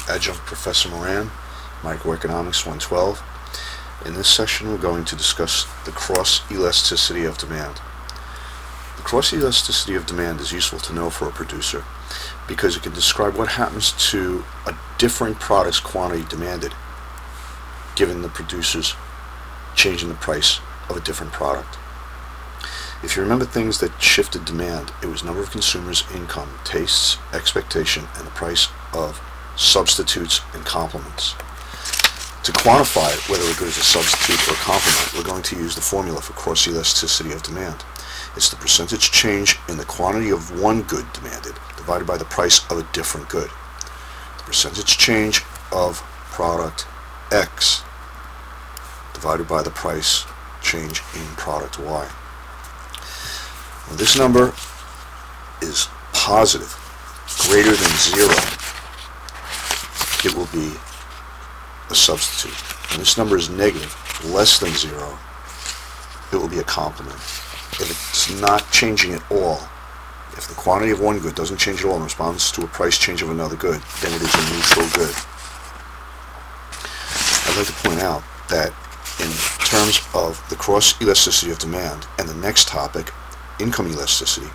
Adjunct Professor Moran, Microeconomics 112. In this session we're going to discuss the cross-elasticity of demand. The cross-elasticity of demand is useful to know for a producer because it can describe what happens to a different product's quantity demanded given the producer's change in the price of a different product. If you remember things that shifted demand, it was number of consumers, income, tastes, expectation, and the price of substitutes and complements. To quantify whether a good is a substitute or a complement, we're going to use the formula for cross-elasticity of demand. It's the percentage change in the quantity of one good demanded divided by the price of a different good. The percentage change of product X divided by the price change in product Y. When this number is positive, greater than 0, it will be a substitute. When this number is negative, less than 0, it will be a complement. If it's not changing at all, if the quantity of one good doesn't change at all in response to a price change of another good, then it is a neutral good. I'd like to point out that in terms of the cross-elasticity of demand and the next topic, income elasticity,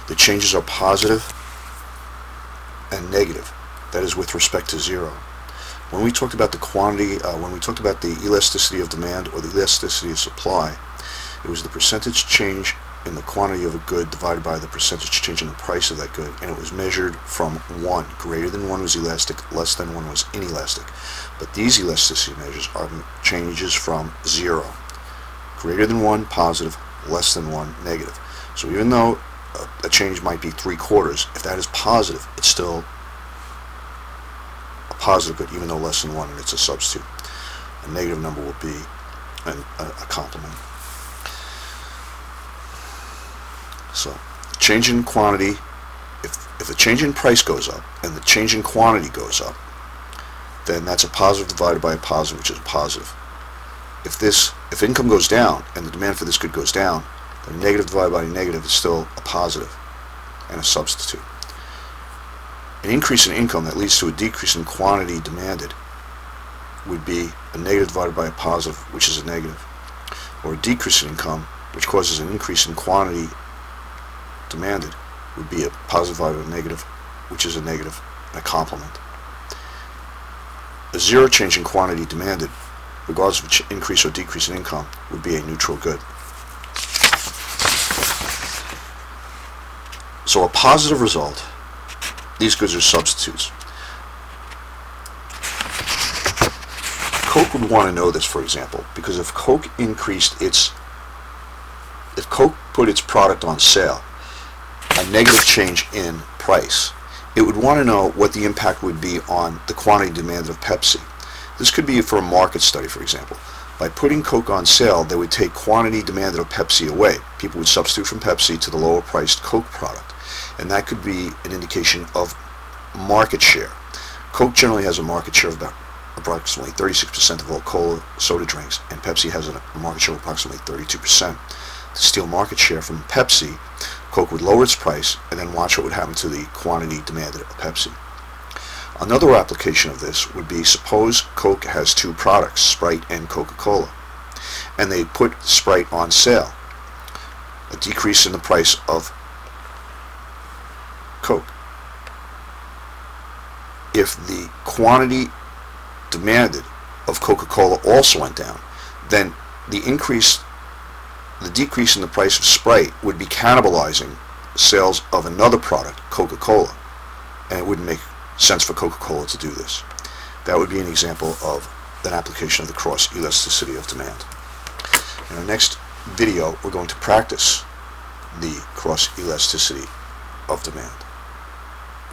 the changes are positive and negative. That is with respect to 0. When we talked about the quantity, when we talked about the elasticity of demand or the elasticity of supply, it was the percentage change in the quantity of a good divided by the percentage change in the price of that good, and it was measured from 1. Greater than 1 was elastic, less than 1 was inelastic. But these elasticity measures are changes from 0. Greater than 1, positive, less than 1, negative. So even though a change might be 3/4, if that is positive, it's still a positive good, even though less than 1, and it's a substitute. A negative number will be a complement. So, change in quantity, if the change in price goes up and the change in quantity goes up, then that's a positive divided by a positive, which is a positive. If income goes down and the demand for this good goes down, then negative divided by negative is still a positive and a substitute. An increase in income that leads to a decrease in quantity demanded would be a negative divided by a positive, which is a negative. Or a decrease in income, which causes an increase in quantity demanded, would be a positive divided by a negative, which is a negative, and a complement. A 0 change in quantity demanded, regardless of increase or decrease in income, would be a neutral good. So a positive result, these goods are substitutes. Coke would want to know this, for example, because if Coke put its product on sale, a negative change in price, it would want to know what the impact would be on the quantity demanded of Pepsi. This could be for a market study, for example. By putting Coke on sale, they would take quantity demanded of Pepsi away. People would substitute from Pepsi to the lower priced Coke product. And that could be an indication of market share. Coke generally has a market share of about approximately 36% of all cola soda drinks, and Pepsi has a market share of approximately 32%. To steal market share from Pepsi, Coke would lower its price and then watch what would happen to the quantity demanded of Pepsi. Another application of this would be, suppose Coke has two products, Sprite and Coca-Cola, and they put Sprite on sale. A decrease in the price of Coke. If the quantity demanded of Coca-Cola also went down, then the decrease in the price of Sprite would be cannibalizing sales of another product, Coca-Cola, and it wouldn't make sense for Coca-Cola to do this. That would be an example of an application of the cross-elasticity of demand. In our next video, we're going to practice the cross-elasticity of demand.